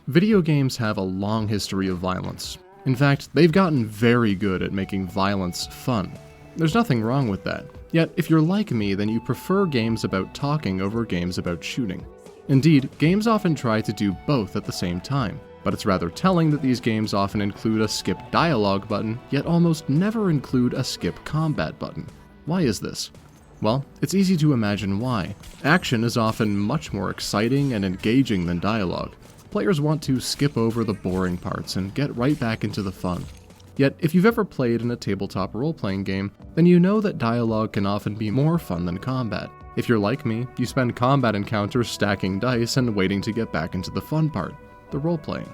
Video games have a long history of violence. In fact, they've gotten very good at making violence fun. There's nothing wrong with that. Yet, if you're like me, then you prefer games about talking over games about shooting. Indeed, games often try to do both at the same time, but it's rather telling that these games often include a skip dialogue button, yet almost never include a skip combat button. Why is this? Well, it's easy to imagine why. Action is often much more exciting and engaging than dialogue. Players want to skip over the boring parts and get right back into the fun. Yet, if you've ever played in a tabletop role-playing game, then you know that dialogue can often be more fun than combat. If you're like me, you spend combat encounters stacking dice and waiting to get back into the fun part, the role-playing.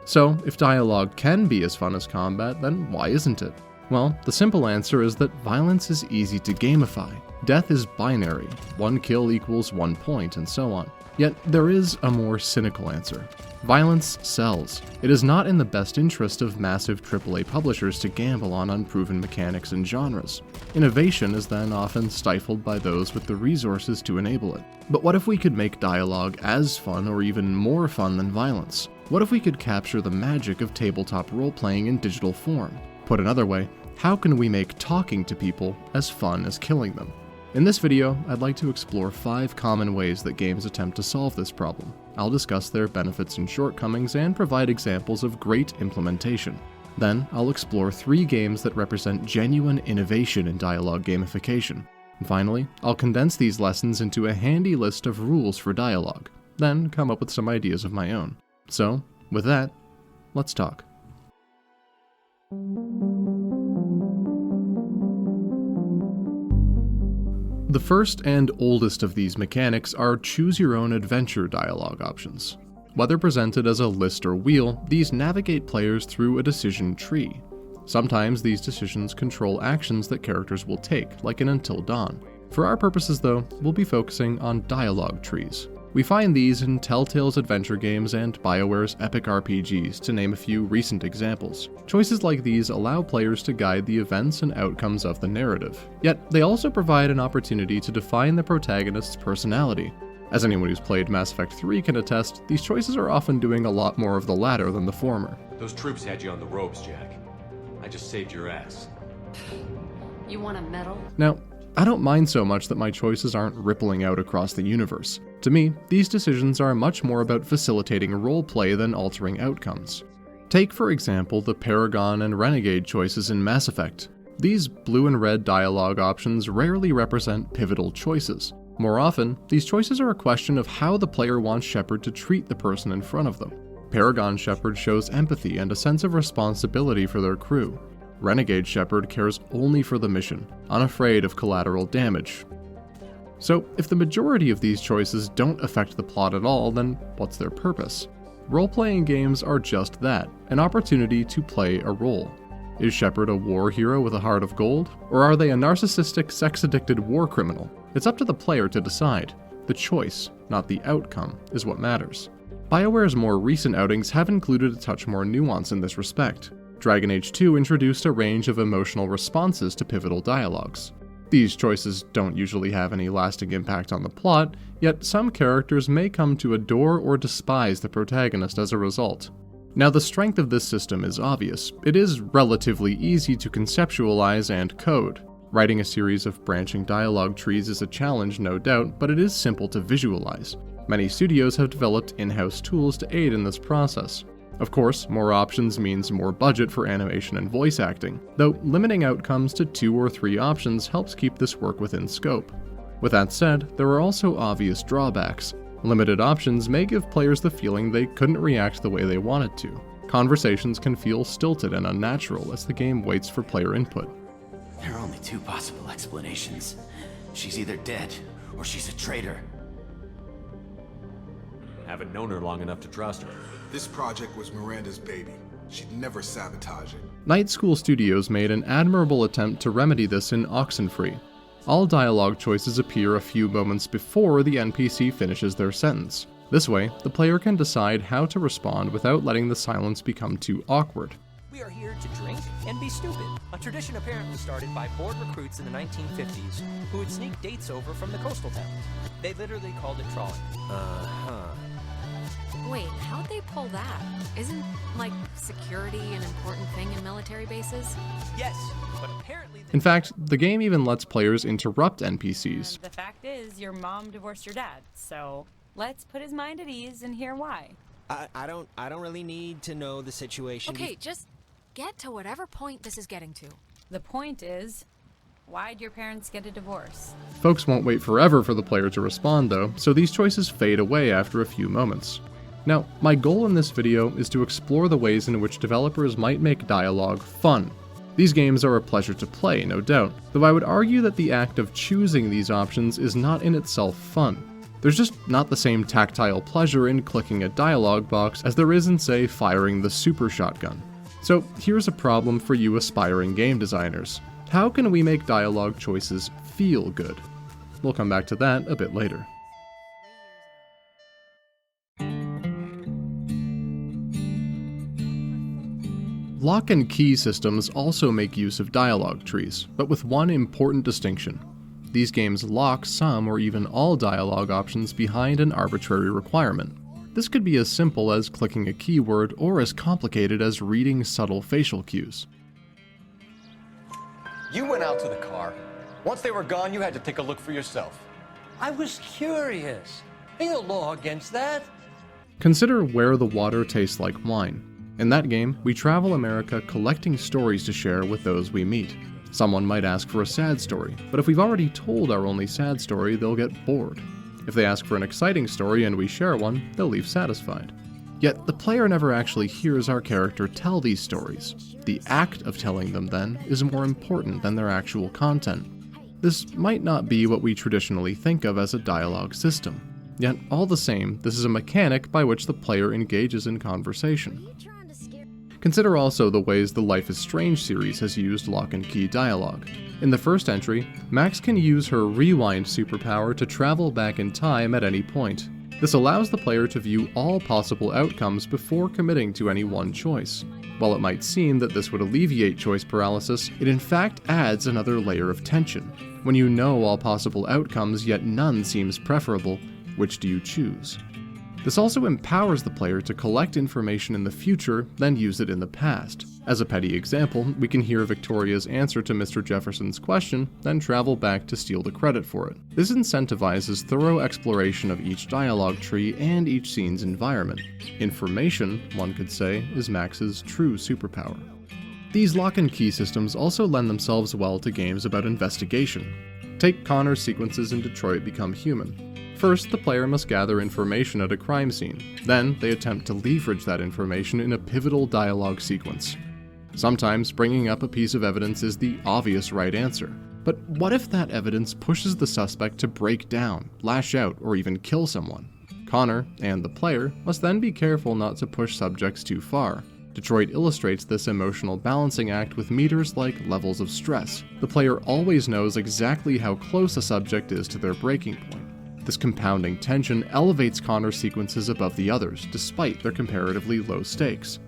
So, if dialogue can be as fun as combat, then why isn't it? Well, the simple answer is that violence is easy to gamify. Death is binary, 1 kill equals 1 point, and so on. Yet, there is a more cynical answer. Violence sells. It is not in the best interest of massive AAA publishers to gamble on unproven mechanics and genres. Innovation is then often stifled by those with the resources to enable it. But what if we could make dialogue as fun or even more fun than violence? What if we could capture the magic of tabletop role-playing in digital form? Put another way, how can we make talking to people as fun as killing them? In this video, I'd like to explore 5 common ways that games attempt to solve this problem. I'll discuss their benefits and shortcomings and provide examples of great implementation. Then, I'll explore 3 games that represent genuine innovation in dialogue gamification. And finally, I'll condense these lessons into a handy list of rules for dialogue, then come up with some ideas of my own. So, with that, let's talk. The first and oldest of these mechanics are choose-your-own-adventure dialogue options. Whether presented as a list or wheel, these navigate players through a decision tree. Sometimes these decisions control actions that characters will take, like in Until Dawn. For our purposes though, we'll be focusing on dialogue trees. We find these in Telltale's adventure games and BioWare's epic RPGs, to name a few recent examples. Choices like these allow players to guide the events and outcomes of the narrative. Yet, they also provide an opportunity to define the protagonist's personality. As anyone who's played Mass Effect 3 can attest, these choices are often doing a lot more of the latter than the former. Those troops had you on the ropes, Jack. I just saved your ass. You want a medal? Now, I don't mind so much that my choices aren't rippling out across the universe. To me, these decisions are much more about facilitating roleplay than altering outcomes. Take, for example, the Paragon and Renegade choices in Mass Effect. These blue and red dialogue options rarely represent pivotal choices. More often, these choices are a question of how the player wants Shepard to treat the person in front of them. Paragon Shepard shows empathy and a sense of responsibility for their crew. Renegade Shepard cares only for the mission, unafraid of collateral damage. So, if the majority of these choices don't affect the plot at all, then what's their purpose? Role-playing games are just that, an opportunity to play a role. Is Shepard a war hero with a heart of gold, or are they a narcissistic, sex-addicted war criminal? It's up to the player to decide. The choice, not the outcome, is what matters. BioWare's more recent outings have included a touch more nuance in this respect. Dragon Age 2 introduced a range of emotional responses to pivotal dialogues. These choices don't usually have any lasting impact on the plot, yet some characters may come to adore or despise the protagonist as a result. Now, the strength of this system is obvious. It is relatively easy to conceptualize and code. Writing a series of branching dialogue trees is a challenge, no doubt, but it is simple to visualize. Many studios have developed in-house tools to aid in this process. Of course, more options means more budget for animation and voice acting, though limiting outcomes to 2 or 3 options helps keep this work within scope. With that said, there are also obvious drawbacks. Limited options may give players the feeling they couldn't react the way they wanted to. Conversations can feel stilted and unnatural as the game waits for player input. There are only 2 possible explanations. She's either dead, or she's a traitor. Haven't known her long enough to trust her. This project was Miranda's baby. She'd never sabotage it. Night School Studios made an admirable attempt to remedy this in Oxenfree. All dialogue choices appear a few moments before the NPC finishes their sentence. This way, the player can decide how to respond without letting the silence become too awkward. We are here to drink and and be stupid. A tradition apparently started by bored recruits in the 1950s who would sneak dates over from the coastal towns. They literally called it trawling. Wait, how'd they pull that? Isn't, like, security an important thing in military bases? Yes, but apparently... In fact, the game even lets players interrupt NPCs. The fact is, your mom divorced your dad, so let's put his mind at ease and hear why. I don't really need to know the situation. Okay, just get to whatever point this is getting to. The point is, why'd your parents get a divorce? Folks won't wait forever for the player to respond though, so these choices fade away after a few moments. Now, my goal in this video is to explore the ways in which developers might make dialogue fun. These games are a pleasure to play, no doubt, though I would argue that the act of choosing these options is not in itself fun. There's just not the same tactile pleasure in clicking a dialogue box as there is in, say, firing the super shotgun. So here's a problem for you aspiring game designers. How can we make dialogue choices feel good? We'll come back to that a bit later. Lock and key systems also make use of dialogue trees, but with one important distinction. These games lock some or even all dialogue options behind an arbitrary requirement. This could be as simple as clicking a keyword or as complicated as reading subtle facial cues. You went out to the car. Once they were gone, you had to take a look for yourself. I was curious. Ain't no law against that. Consider Where the Water Tastes Like Wine. In that game, we travel America collecting stories to share with those we meet. Someone might ask for a sad story, but if we've already told our only sad story, they'll get bored. If they ask for an exciting story and we share one, they'll leave satisfied. Yet, the player never actually hears our character tell these stories. The act of telling them, then, is more important than their actual content. This might not be what we traditionally think of as a dialogue system. Yet, all the same, this is a mechanic by which the player engages in conversation. Consider also the ways the Life is Strange series has used lock and key dialogue. In the first entry, Max can use her rewind superpower to travel back in time at any point. This allows the player to view all possible outcomes before committing to any one choice. While it might seem that this would alleviate choice paralysis, it in fact adds another layer of tension. When you know all possible outcomes yet none seems preferable, which do you choose? This also empowers the player to collect information in the future, then use it in the past. As a petty example, we can hear Victoria's answer to Mr. Jefferson's question, then travel back to steal the credit for it. This incentivizes thorough exploration of each dialogue tree and each scene's environment. Information, one could say, is Max's true superpower. These lock and key systems also lend themselves well to games about investigation. Take Connor's sequences in Detroit Become Human. First, the player must gather information at a crime scene. Then, they attempt to leverage that information in a pivotal dialogue sequence. Sometimes, bringing up a piece of evidence is the obvious right answer. But what if that evidence pushes the suspect to break down, lash out, or even kill someone? Connor, and the player, must then be careful not to push subjects too far. Detroit illustrates this emotional balancing act with meters like levels of stress. The player always knows exactly how close a subject is to their breaking point. This compounding tension elevates Connor's sequences above the others, despite their comparatively low stakes.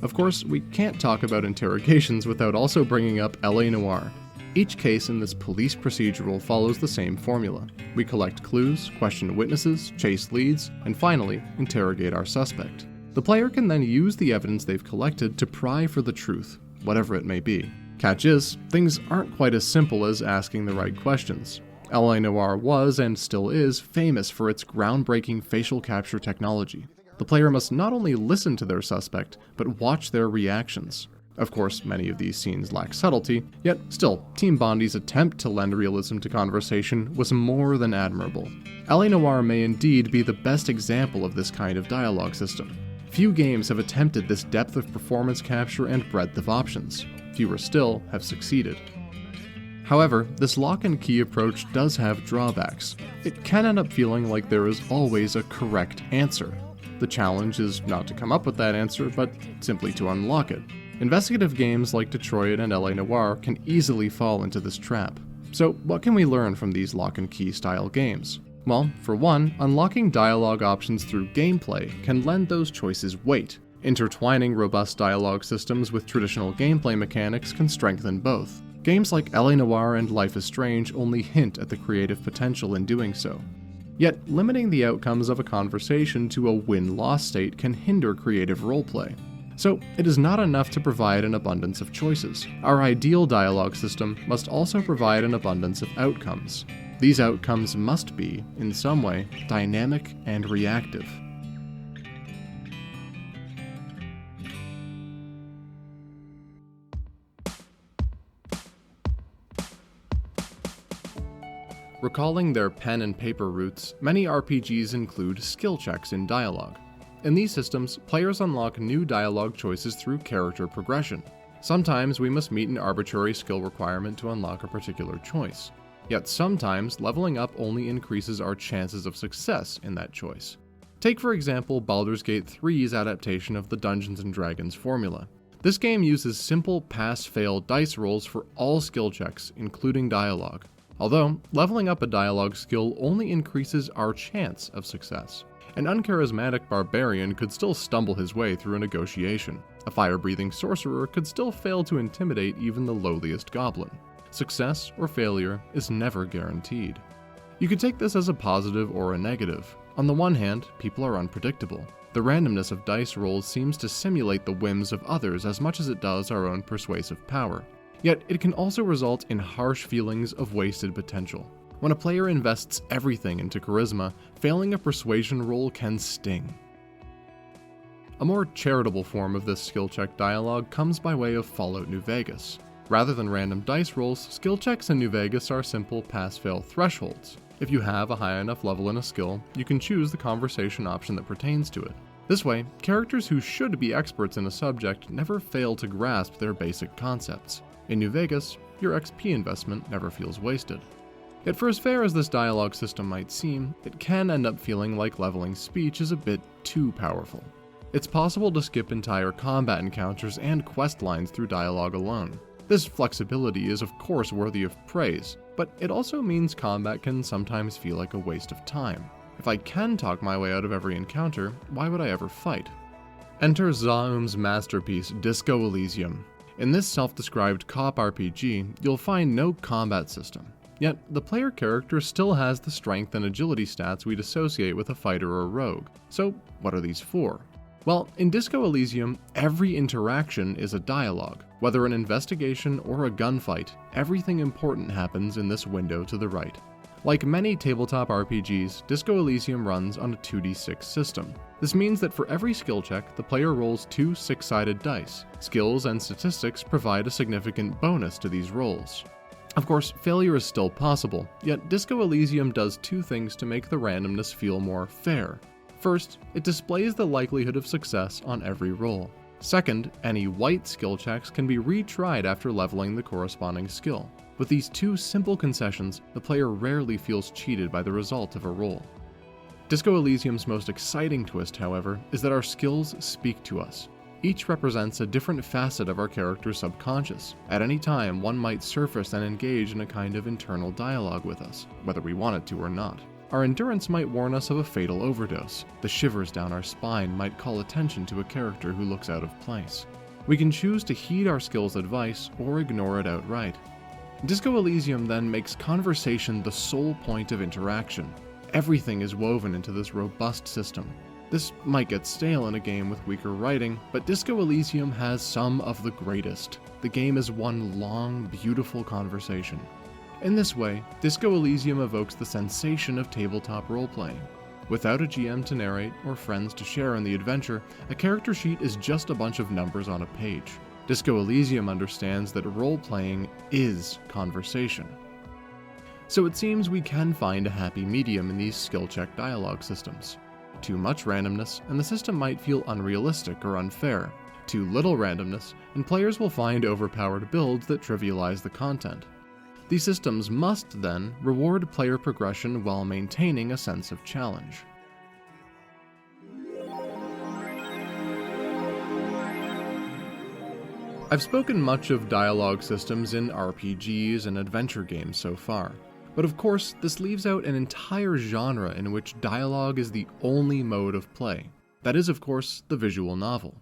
Of course, we can't talk about interrogations without also bringing up L.A. Noire. Each case in this police procedural follows the same formula. We collect clues, question witnesses, chase leads, and finally, interrogate our suspect. The player can then use the evidence they've collected to pry for the truth, whatever it may be. Catch is, things aren't quite as simple as asking the right questions. L.A. Noire was, and still is, famous for its groundbreaking facial capture technology. The player must not only listen to their suspect, but watch their reactions. Of course, many of these scenes lack subtlety, yet still, Team Bondi's attempt to lend realism to conversation was more than admirable. L.A. Noire may indeed be the best example of this kind of dialogue system. Few games have attempted this depth of performance capture and breadth of options. Fewer still have succeeded. However, this lock and key approach does have drawbacks. It can end up feeling like there is always a correct answer. The challenge is not to come up with that answer, but simply to unlock it. Investigative games like Detroit and L.A. Noire can easily fall into this trap. So what can we learn from these lock and key style games? Well, for one, unlocking dialogue options through gameplay can lend those choices weight. Intertwining robust dialogue systems with traditional gameplay mechanics can strengthen both. Games like LA Noire and Life is Strange only hint at the creative potential in doing so. Yet, limiting the outcomes of a conversation to a win-loss state can hinder creative roleplay. So, it is not enough to provide an abundance of choices. Our ideal dialogue system must also provide an abundance of outcomes. These outcomes must be, in some way, dynamic and reactive. Recalling their pen and paper roots, many RPGs include skill checks in dialogue. In these systems, players unlock new dialogue choices through character progression. Sometimes we must meet an arbitrary skill requirement to unlock a particular choice. Yet sometimes, leveling up only increases our chances of success in that choice. Take for example Baldur's Gate 3's adaptation of the Dungeons & Dragons formula. This game uses simple pass-fail dice rolls for all skill checks, including dialogue. Although, leveling up a dialogue skill only increases our chance of success. An uncharismatic barbarian could still stumble his way through a negotiation. A fire-breathing sorcerer could still fail to intimidate even the lowliest goblin. Success or failure is never guaranteed. You could take this as a positive or a negative. On the one hand, people are unpredictable. The randomness of dice rolls seems to simulate the whims of others as much as it does our own persuasive power. Yet, it can also result in harsh feelings of wasted potential. When a player invests everything into charisma, failing a persuasion roll can sting. A more charitable form of this skill check dialogue comes by way of Fallout New Vegas. Rather than random dice rolls, skill checks in New Vegas are simple pass-fail thresholds. If you have a high enough level in a skill, you can choose the conversation option that pertains to it. This way, characters who should be experts in a subject never fail to grasp their basic concepts. In New Vegas, your XP investment never feels wasted. Yet for as fair as this dialogue system might seem, it can end up feeling like leveling speech is a bit too powerful. It's possible to skip entire combat encounters and quest lines through dialogue alone. This flexibility is of course worthy of praise, but it also means combat can sometimes feel like a waste of time. If I can talk my way out of every encounter, why would I ever fight? Enter Zaum's masterpiece, Disco Elysium. In this self-described cop RPG, you'll find no combat system. Yet, the player character still has the strength and agility stats we'd associate with a fighter or rogue. So, what are these for? Well, in Disco Elysium, every interaction is a dialogue. Whether an investigation or a gunfight, everything important happens in this window to the right. Like many tabletop RPGs, Disco Elysium runs on a 2d6 system. This means that for every skill check, the player rolls 2 six-sided dice. Skills and statistics provide a significant bonus to these rolls. Of course, failure is still possible, yet Disco Elysium does 2 things to make the randomness feel more fair. First, it displays the likelihood of success on every roll. Second, any white skill checks can be retried after leveling the corresponding skill. With these 2 simple concessions, the player rarely feels cheated by the result of a roll. Disco Elysium's most exciting twist, however, is that our skills speak to us. Each represents a different facet of our character's subconscious. At any time, one might surface and engage in a kind of internal dialogue with us, whether we want it to or not. Our endurance might warn us of a fatal overdose. The shivers down our spine might call attention to a character who looks out of place. We can choose to heed our skill's advice or ignore it outright. Disco Elysium then makes conversation the sole point of interaction. Everything is woven into this robust system. This might get stale in a game with weaker writing, but Disco Elysium has some of the greatest. The game is one long, beautiful conversation. In this way, Disco Elysium evokes the sensation of tabletop role-playing. Without a GM to narrate or friends to share in the adventure, a character sheet is just a bunch of numbers on a page. Disco Elysium understands that role-playing is conversation. So it seems we can find a happy medium in these skill check dialogue systems. Too much randomness, and the system might feel unrealistic or unfair. Too little randomness, and players will find overpowered builds that trivialize the content. These systems must, then, reward player progression while maintaining a sense of challenge. I've spoken much of dialogue systems in RPGs and adventure games so far. But of course, this leaves out an entire genre in which dialogue is the only mode of play. That is, of course, the visual novel.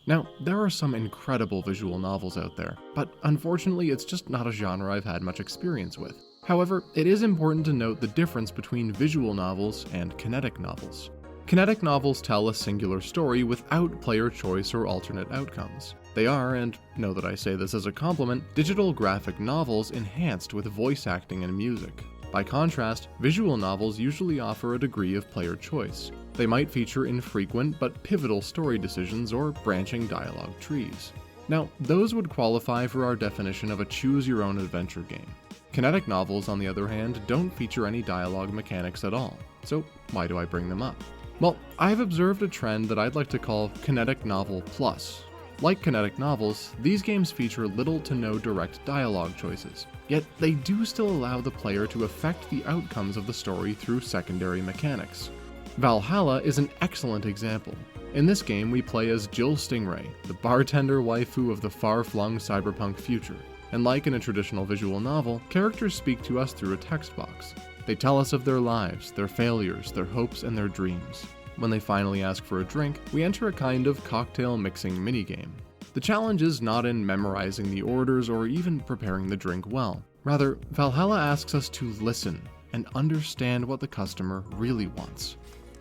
Now, there are some incredible visual novels out there, but unfortunately it's just not a genre I've had much experience with. However, it is important to note the difference between visual novels and kinetic novels. Kinetic novels tell a singular story without player choice or alternate outcomes. They are, and know that I say this as a compliment, digital graphic novels enhanced with voice acting and music. By contrast, visual novels usually offer a degree of player choice. They might feature infrequent but pivotal story decisions or branching dialogue trees. Now, those would qualify for our definition of a choose-your-own-adventure game. Kinetic novels, on the other hand, don't feature any dialogue mechanics at all, so why do I bring them up? Well, I've observed a trend that I'd like to call Kinetic Novel Plus. Like kinetic novels, these games feature little to no direct dialogue choices, yet they do still allow the player to affect the outcomes of the story through secondary mechanics. Valhalla is an excellent example. In this game, we play as Jill Stingray, the bartender waifu of the far-flung cyberpunk future, and like in a traditional visual novel, characters speak to us through a text box. They tell us of their lives, their failures, their hopes, and their dreams. When they finally ask for a drink, we enter a kind of cocktail mixing minigame. The challenge is not in memorizing the orders or even preparing the drink well. Rather, Valhalla asks us to listen and understand what the customer really wants.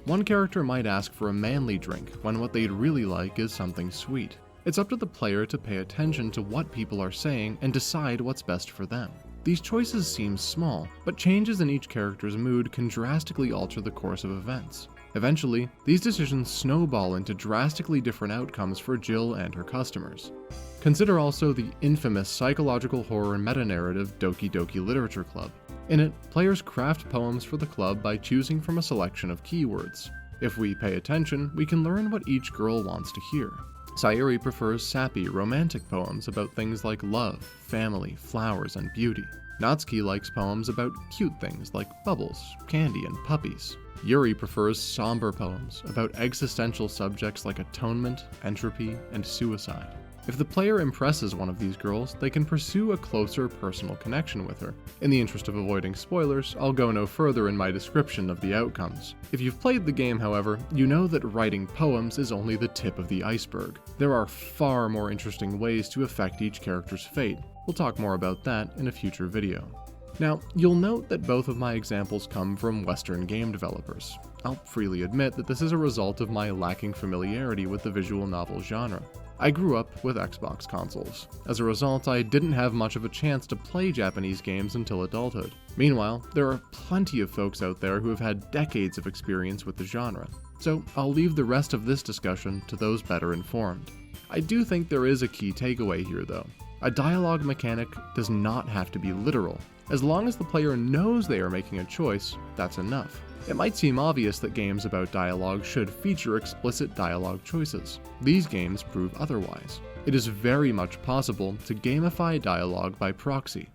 One character might ask for a manly drink when what they'd really like is something sweet. It's up to the player to pay attention to what people are saying and decide what's best for them. These choices seem small, but changes in each character's mood can drastically alter the course of events. Eventually, these decisions snowball into drastically different outcomes for Jill and her customers. Consider also the infamous psychological horror meta-narrative Doki Doki Literature Club. In it, players craft poems for the club by choosing from a selection of keywords. If we pay attention, we can learn what each girl wants to hear. Sayuri prefers sappy, romantic poems about things like love, family, flowers, and beauty. Natsuki likes poems about cute things like bubbles, candy, and puppies. Yuri prefers somber poems about existential subjects like atonement, entropy, and suicide. If the player impresses one of these girls, they can pursue a closer personal connection with her. In the interest of avoiding spoilers, I'll go no further in my description of the outcomes. If you've played the game, however, you know that writing poems is only the tip of the iceberg. There are far more interesting ways to affect each character's fate. We'll talk more about that in a future video. Now, you'll note that both of my examples come from Western game developers. I'll freely admit that this is a result of my lacking familiarity with the visual novel genre. I grew up with Xbox consoles. As a result, I didn't have much of a chance to play Japanese games until adulthood. Meanwhile, there are plenty of folks out there who have had decades of experience with the genre. So I'll leave the rest of this discussion to those better informed. I do think there is a key takeaway here though. A dialogue mechanic does not have to be literal. As long as the player knows they are making a choice, that's enough. It might seem obvious that games about dialogue should feature explicit dialogue choices. These games prove otherwise. It is very much possible to gamify dialogue by proxy.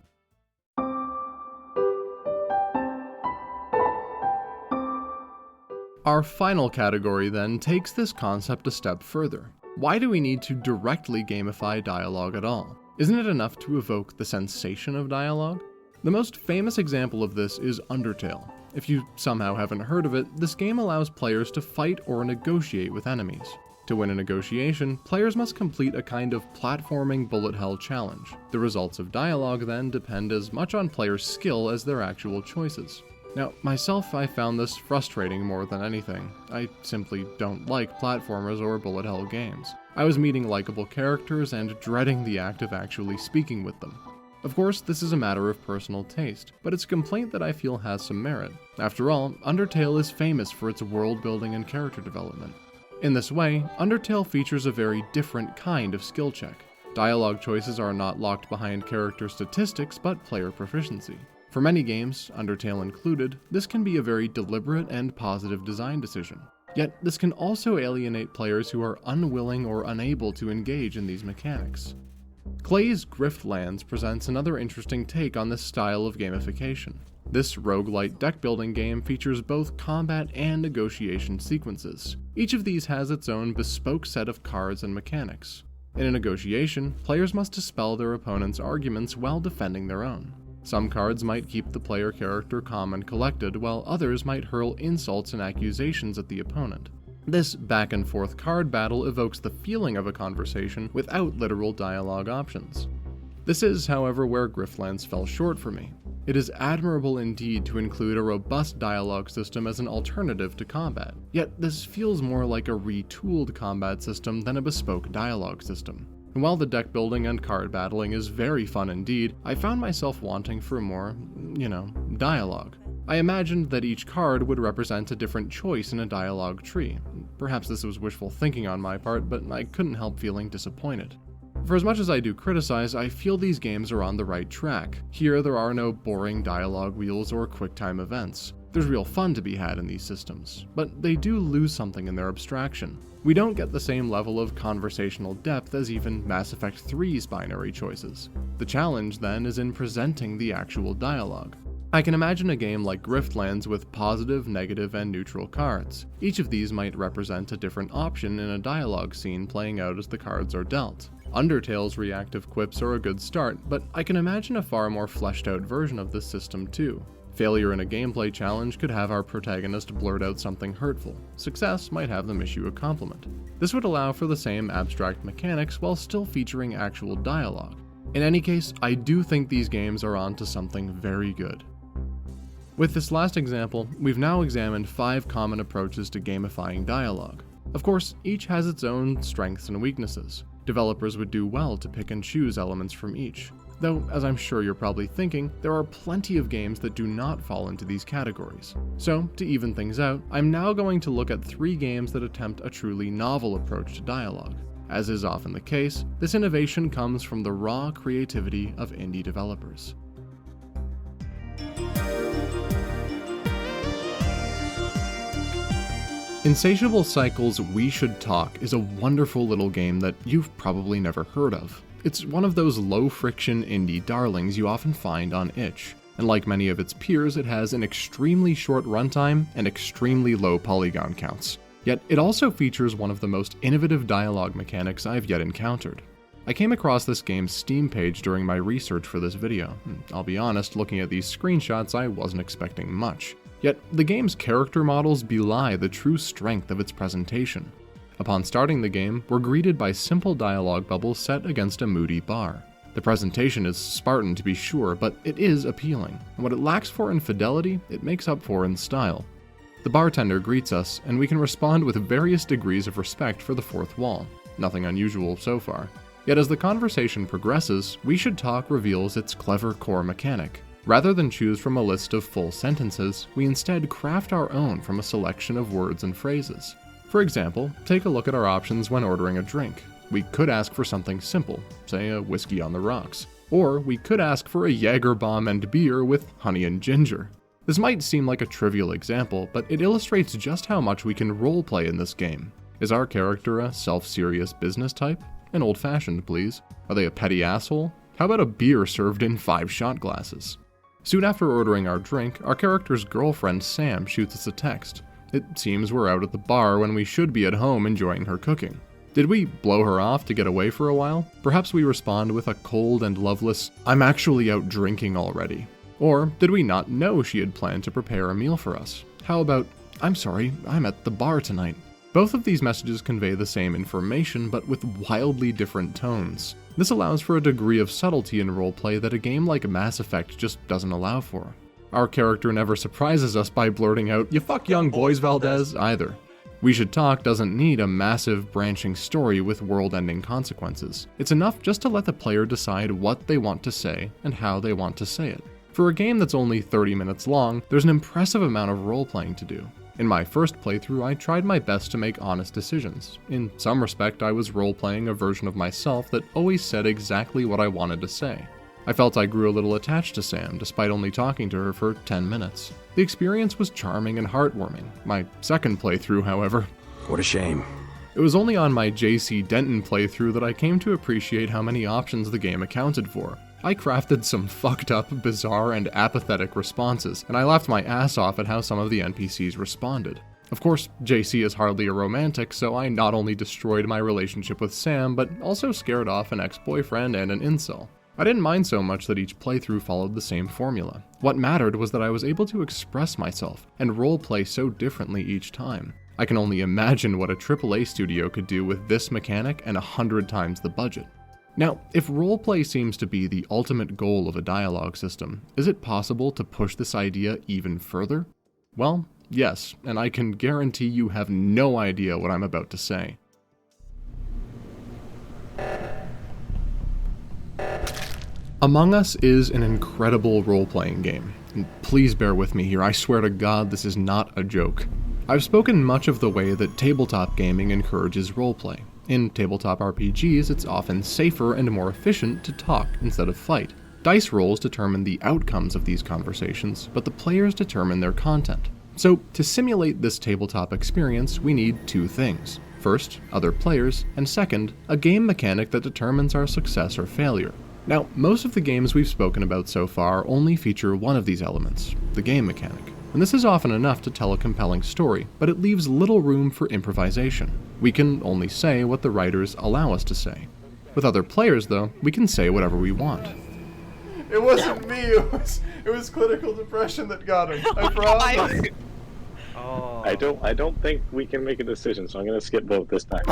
Our final category then takes this concept a step further. Why do we need to directly gamify dialogue at all? Isn't it enough to evoke the sensation of dialogue? The most famous example of this is Undertale. If you somehow haven't heard of it, this game allows players to fight or negotiate with enemies. To win a negotiation, players must complete a kind of platforming bullet hell challenge. The results of dialogue then depend as much on players' skill as their actual choices. Now, myself, I found this frustrating more than anything. I simply don't like platformers or bullet hell games. I was meeting likable characters and dreading the act of actually speaking with them. Of course, this is a matter of personal taste, but it's a complaint that I feel has some merit. After all, Undertale is famous for its world building and character development. In this way, Undertale features a very different kind of skill check. Dialogue choices are not locked behind character statistics, but player proficiency. For many games, Undertale included, this can be a very deliberate and positive design decision. Yet, this can also alienate players who are unwilling or unable to engage in these mechanics. Clay's Griftlands presents another interesting take on this style of gamification. This roguelite deck-building game features both combat and negotiation sequences. Each of these has its own bespoke set of cards and mechanics. In a negotiation, players must dispel their opponent's arguments while defending their own. Some cards might keep the player character calm and collected, while others might hurl insults and accusations at the opponent. This back-and-forth card battle evokes the feeling of a conversation without literal dialogue options. This is, however, where Griftlands fell short for me. It is admirable indeed to include a robust dialogue system as an alternative to combat, yet this feels more like a retooled combat system than a bespoke dialogue system. And while the deck building and card battling is very fun indeed, I found myself wanting for more, dialogue. I imagined that each card would represent a different choice in a dialogue tree. Perhaps this was wishful thinking on my part, but I couldn't help feeling disappointed. For as much as I do criticize, I feel these games are on the right track. Here, there are no boring dialogue wheels or quick-time events. There's real fun to be had in these systems, but they do lose something in their abstraction. We don't get the same level of conversational depth as even Mass Effect 3's binary choices. The challenge, then, is in presenting the actual dialogue. I can imagine a game like Griftlands with positive, negative, and neutral cards. Each of these might represent a different option in a dialogue scene playing out as the cards are dealt. Undertale's reactive quips are a good start, but I can imagine a far more fleshed out version of this system too. Failure in a gameplay challenge could have our protagonist blurt out something hurtful. Success might have them issue a compliment. This would allow for the same abstract mechanics while still featuring actual dialogue. In any case, I do think these games are onto something very good. With this last example, we've now examined 5 common approaches to gamifying dialogue. Of course, each has its own strengths and weaknesses. Developers would do well to pick and choose elements from each. Though, as I'm sure you're probably thinking, there are plenty of games that do not fall into these categories. So, to even things out, I'm now going to look at 3 games that attempt a truly novel approach to dialogue. As is often the case, this innovation comes from the raw creativity of indie developers. Insatiable Cycle's We Should Talk is a wonderful little game that you've probably never heard of. It's one of those low-friction indie darlings you often find on itch, and like many of its peers, it has an extremely short runtime and extremely low polygon counts. Yet it also features one of the most innovative dialogue mechanics I've yet encountered. I came across this game's Steam page during my research for this video. I'll be honest, looking at these screenshots, I wasn't expecting much. Yet, the game's character models belie the true strength of its presentation. Upon starting the game, we're greeted by simple dialogue bubbles set against a moody bar. The presentation is Spartan to be sure, but it is appealing, and what it lacks for in fidelity, it makes up for in style. The bartender greets us, and we can respond with various degrees of respect for the fourth wall. Nothing unusual so far. Yet as the conversation progresses, We Should Talk reveals its clever core mechanic. Rather than choose from a list of full sentences, we instead craft our own from a selection of words and phrases. For example, take a look at our options when ordering a drink. We could ask for something simple, say a whiskey on the rocks. Or we could ask for a Jaeger bomb and beer with honey and ginger. This might seem like a trivial example, but it illustrates just how much we can roleplay in this game. Is our character a self-serious business type? An old-fashioned, please. Are they a petty asshole? How about a beer served in 5 shot glasses? Soon after ordering our drink, our character's girlfriend Sam shoots us a text. It seems we're out at the bar when we should be at home enjoying her cooking. Did we blow her off to get away for a while? Perhaps we respond with a cold and loveless, "I'm actually out drinking already." Or did we not know she had planned to prepare a meal for us? How about, "I'm sorry, I'm at the bar tonight." Both of these messages convey the same information, but with wildly different tones. This allows for a degree of subtlety in roleplay that a game like Mass Effect just doesn't allow for. Our character never surprises us by blurting out, "You fuck young boys, Valdez," either. We Should Talk doesn't need a massive, branching story with world-ending consequences. It's enough just to let the player decide what they want to say and how they want to say it. For a game that's only 30 minutes long, there's an impressive amount of role-playing to do. In my first playthrough, I tried my best to make honest decisions. In some respect, I was role-playing a version of myself that always said exactly what I wanted to say. I felt I grew a little attached to Sam, despite only talking to her for 10 minutes. The experience was charming and heartwarming. My second playthrough, however... What a shame. It was only on my J.C. Denton playthrough that I came to appreciate how many options the game accounted for. I crafted some fucked up, bizarre, and apathetic responses, and I laughed my ass off at how some of the NPCs responded. Of course, JC is hardly a romantic, so I not only destroyed my relationship with Sam, but also scared off an ex-boyfriend and an incel. I didn't mind so much that each playthrough followed the same formula. What mattered was that I was able to express myself and roleplay so differently each time. I can only imagine what a AAA studio could do with this mechanic and 100 times the budget. Now, if roleplay seems to be the ultimate goal of a dialogue system, is it possible to push this idea even further? Well, yes, and I can guarantee you have no idea what I'm about to say. Among Us is an incredible role-playing game, and please bear with me here, I swear to God this is not a joke. I've spoken much of the way that tabletop gaming encourages roleplay. In tabletop RPGs, it's often safer and more efficient to talk instead of fight. Dice rolls determine the outcomes of these conversations, but the players determine their content. So, to simulate this tabletop experience, we need two things. First, other players, and second, a game mechanic that determines our success or failure. Now, most of the games we've spoken about so far only feature one of these elements, the game mechanic. And this is often enough to tell a compelling story, but it leaves little room for improvisation. We can only say what the writers allow us to say. With other players, though, we can say whatever we want. It wasn't me, it was clinical depression that got him. I promise. I don't think we can make a decision, so I'm gonna skip vote this time.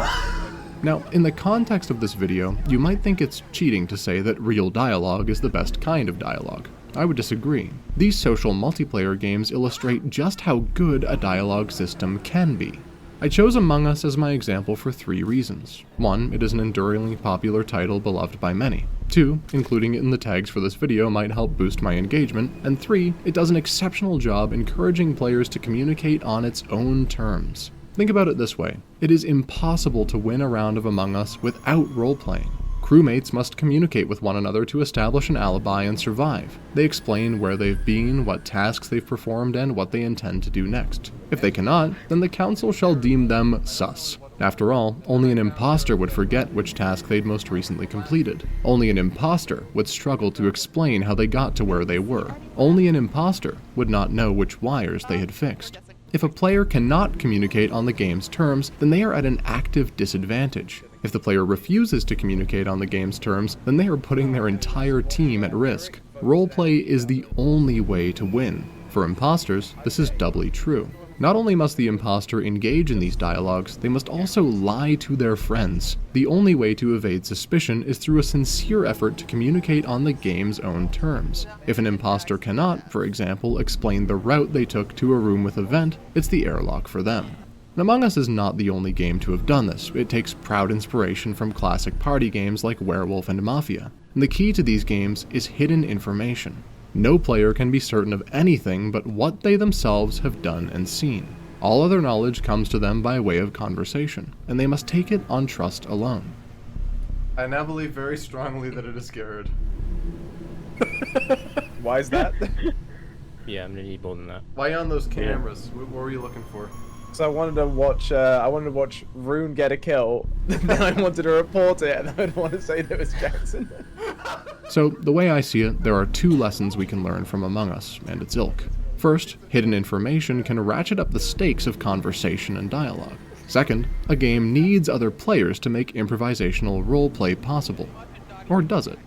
Now, in the context of this video, you might think it's cheating to say that real dialogue is the best kind of dialogue. I would disagree. These social multiplayer games illustrate just how good a dialogue system can be. I chose Among Us as my example for 3 reasons. 1, it is an enduringly popular title beloved by many. 2, including it in the tags for this video might help boost my engagement. And 3, it does an exceptional job encouraging players to communicate on its own terms. Think about it this way. It is impossible to win a round of Among Us without role-playing. Crewmates must communicate with one another to establish an alibi and survive. They explain where they've been, what tasks they've performed, and what they intend to do next. If they cannot, then the council shall deem them sus. After all, only an imposter would forget which task they'd most recently completed. Only an imposter would struggle to explain how they got to where they were. Only an imposter would not know which wires they had fixed. If a player cannot communicate on the game's terms, then they are at an active disadvantage. If the player refuses to communicate on the game's terms, then they are putting their entire team at risk. Roleplay is the only way to win. For imposters, this is doubly true. Not only must the imposter engage in these dialogues, they must also lie to their friends. The only way to evade suspicion is through a sincere effort to communicate on the game's own terms. If an imposter cannot, for example, explain the route they took to a room with a vent, it's the airlock for them. Among Us is not the only game to have done this. It takes proud inspiration from classic party games like Werewolf and Mafia. And the key to these games is hidden information. No player can be certain of anything but what they themselves have done and seen. All other knowledge comes to them by way of conversation, and they must take it on trust alone. I now believe very strongly that it is Garrett. Why is that? Yeah, I'm gonna need more than that. Why on those cameras? What were you looking for? So I wanted to watch Rune get a kill, then I wanted to report it, and I would want to say that it was Jackson. So, the way I see it, there are 2 lessons we can learn from Among Us and its ilk. First, hidden information can ratchet up the stakes of conversation and dialogue. Second, a game needs other players to make improvisational roleplay possible. Or does it?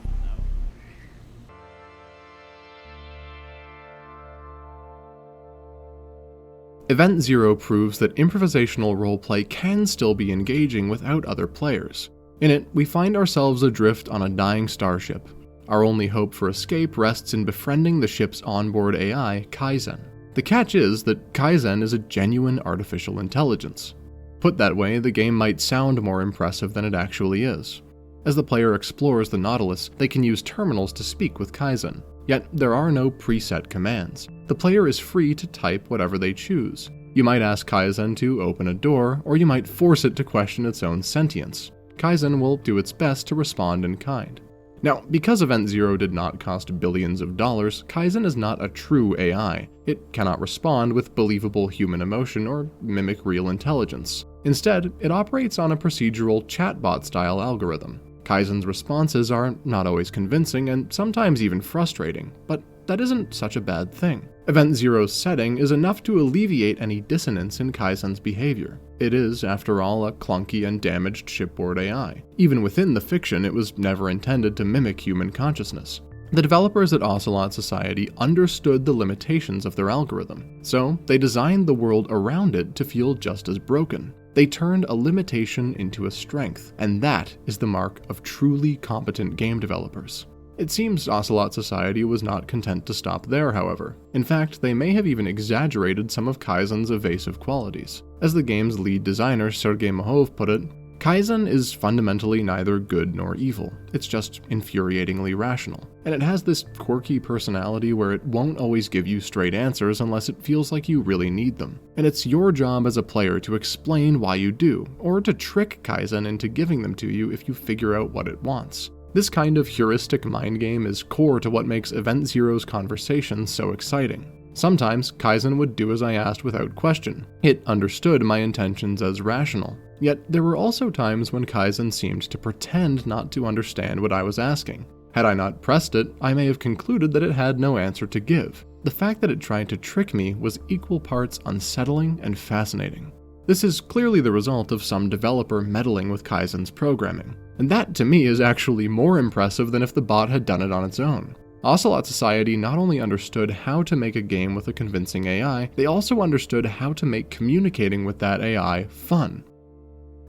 Event Zero proves that improvisational roleplay can still be engaging without other players. In it, we find ourselves adrift on a dying starship. Our only hope for escape rests in befriending the ship's onboard AI, Kaizen. The catch is that Kaizen is a genuine artificial intelligence. Put that way, the game might sound more impressive than it actually is. As the player explores the Nautilus, they can use terminals to speak with Kaizen. Yet, there are no preset commands. The player is free to type whatever they choose. You might ask Kaizen to open a door, or you might force it to question its own sentience. Kaizen will do its best to respond in kind. Now, because Event Zero did not cost billions of dollars, Kaizen is not a true AI. It cannot respond with believable human emotion or mimic real intelligence. Instead, it operates on a procedural chatbot-style algorithm. Kaizen's responses are not always convincing and sometimes even frustrating, but that isn't such a bad thing. Event Zero's setting is enough to alleviate any dissonance in Kaizen's behavior. It is, after all, a clunky and damaged shipboard AI. Even within the fiction, it was never intended to mimic human consciousness. The developers at Ocelot Society understood the limitations of their algorithm, so they designed the world around it to feel just as broken. They turned a limitation into a strength, and that is the mark of truly competent game developers. It seems Ocelot Society was not content to stop there, however. In fact, they may have even exaggerated some of Kaizen's evasive qualities. As the game's lead designer Sergei Mahov put it, Kaizen is fundamentally neither good nor evil, it's just infuriatingly rational. And it has this quirky personality where it won't always give you straight answers unless it feels like you really need them. And it's your job as a player to explain why you do, or to trick Kaizen into giving them to you if you figure out what it wants. This kind of heuristic mind game is core to what makes Event Zero's conversations so exciting. Sometimes Kaizen would do as I asked without question. It understood my intentions as rational. Yet there were also times when Kaizen seemed to pretend not to understand what I was asking. Had I not pressed it, I may have concluded that it had no answer to give. The fact that it tried to trick me was equal parts unsettling and fascinating. This is clearly the result of some developer meddling with Kaizen's programming. And that to me is actually more impressive than if the bot had done it on its own. Ocelot Society not only understood how to make a game with a convincing AI, they also understood how to make communicating with that AI fun.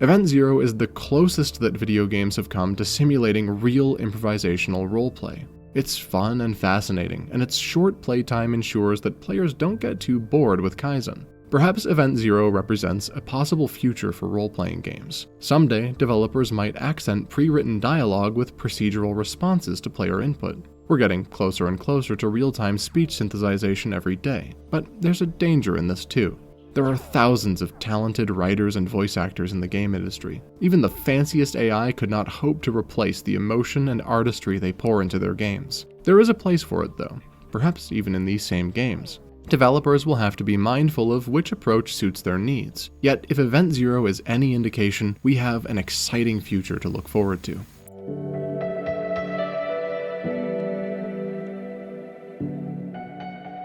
Event Zero is the closest that video games have come to simulating real improvisational roleplay. It's fun and fascinating, and its short playtime ensures that players don't get too bored with Kaizen. Perhaps Event Zero represents a possible future for role-playing games. Someday, developers might accent pre-written dialogue with procedural responses to player input. We're getting closer and closer to real-time speech synthesization every day, but there's a danger in this too. There are thousands of talented writers and voice actors in the game industry. Even the fanciest AI could not hope to replace the emotion and artistry they pour into their games. There is a place for it though, perhaps even in these same games. Developers will have to be mindful of which approach suits their needs. Yet, if Event Zero is any indication, we have an exciting future to look forward to.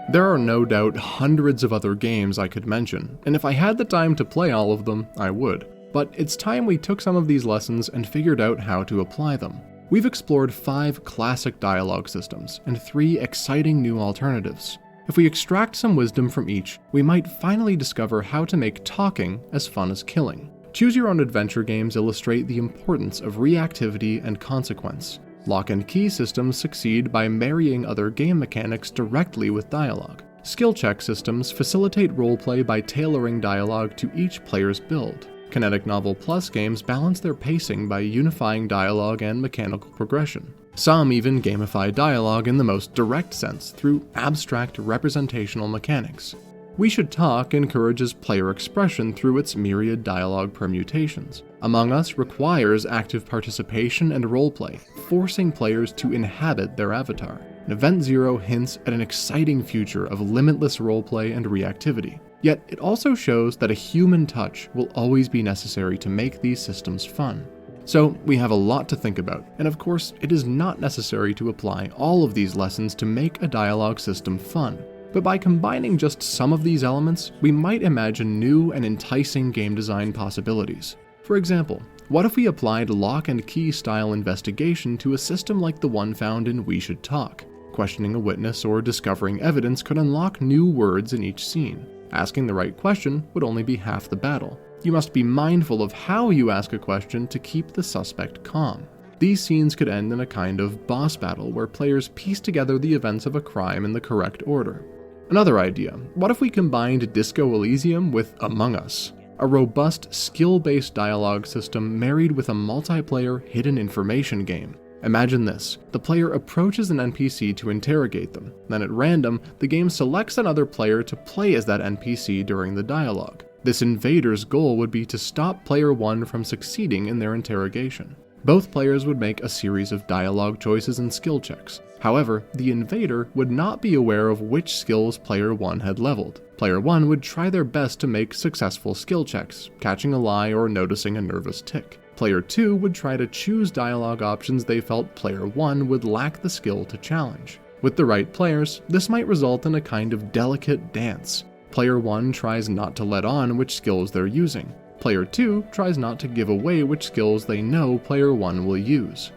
There are no doubt hundreds of other games I could mention, and if I had the time to play all of them, I would. But it's time we took some of these lessons and figured out how to apply them. We've explored 5 classic dialogue systems and 3 exciting new alternatives. If we extract some wisdom from each, we might finally discover how to make talking as fun as killing. Choose-your-own-adventure games illustrate the importance of reactivity and consequence. Lock and key systems succeed by marrying other game mechanics directly with dialogue. Skill check systems facilitate roleplay by tailoring dialogue to each player's build. Kinetic Novel Plus games balance their pacing by unifying dialogue and mechanical progression. Some even gamify dialogue in the most direct sense through abstract representational mechanics. We Should Talk encourages player expression through its myriad dialogue permutations. Among Us requires active participation and roleplay, forcing players to inhabit their avatar. And Event Zero hints at an exciting future of limitless roleplay and reactivity. Yet it also shows that a human touch will always be necessary to make these systems fun. So we have a lot to think about, and of course it is not necessary to apply all of these lessons to make a dialogue system fun. But by combining just some of these elements, we might imagine new and enticing game design possibilities. For example, what if we applied lock and key style investigation to a system like the one found in We Should Talk? Questioning a witness or discovering evidence could unlock new words in each scene. Asking the right question would only be half the battle. You must be mindful of how you ask a question to keep the suspect calm. These scenes could end in a kind of boss battle where players piece together the events of a crime in the correct order. Another idea, what if we combined Disco Elysium with Among Us? A robust, skill-based dialogue system married with a multiplayer hidden information game. Imagine this, the player approaches an NPC to interrogate them, then at random, the game selects another player to play as that NPC during the dialogue. This invader's goal would be to stop player 1 from succeeding in their interrogation. Both players would make a series of dialogue choices and skill checks. However, the invader would not be aware of which skills player 1 had leveled. Player 1 would try their best to make successful skill checks, catching a lie or noticing a nervous tick. Player 2 would try to choose dialogue options they felt player 1 would lack the skill to challenge. With the right players, this might result in a kind of delicate dance. Player 1 tries not to let on which skills they're using. Player 2 tries not to give away which skills they know player 1 will use.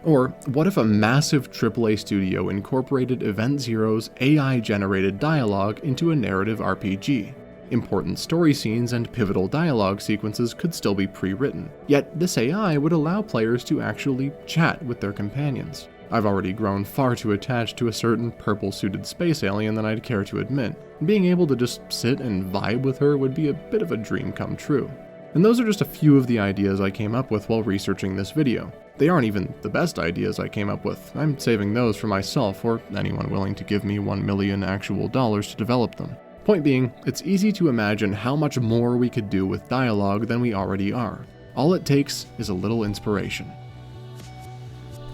Or what if a massive AAA studio incorporated Event Zero's AI-generated dialogue into a narrative RPG? Important story scenes and pivotal dialogue sequences could still be pre-written, yet this AI would allow players to actually chat with their companions. I've already grown far too attached to a certain purple-suited space alien than I'd care to admit. Being able to just sit and vibe with her would be a bit of a dream come true. And those are just a few of the ideas I came up with while researching this video. They aren't even the best ideas I came up with. I'm saving those for myself or anyone willing to give me $1 million actual dollars to develop them. Point being, it's easy to imagine how much more we could do with dialogue than we already are. All it takes is a little inspiration.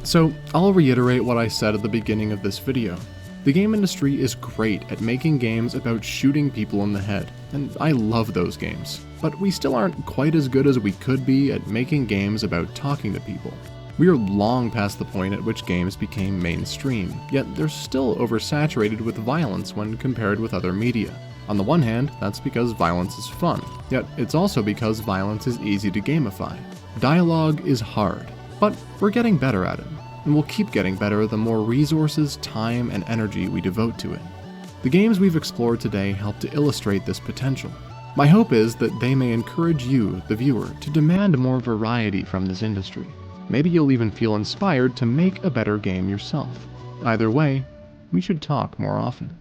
So, I'll reiterate what I said at the beginning of this video. The game industry is great at making games about shooting people in the head, and I love those games. But we still aren't quite as good as we could be at making games about talking to people. We are long past the point at which games became mainstream, yet they're still oversaturated with violence when compared with other media. On the one hand, that's because violence is fun, yet it's also because violence is easy to gamify. Dialogue is hard, but we're getting better at it, and we'll keep getting better the more resources, time, and energy we devote to it. The games we've explored today help to illustrate this potential. My hope is that they may encourage you, the viewer, to demand more variety from this industry. Maybe you'll even feel inspired to make a better game yourself. Either way, we should talk more often.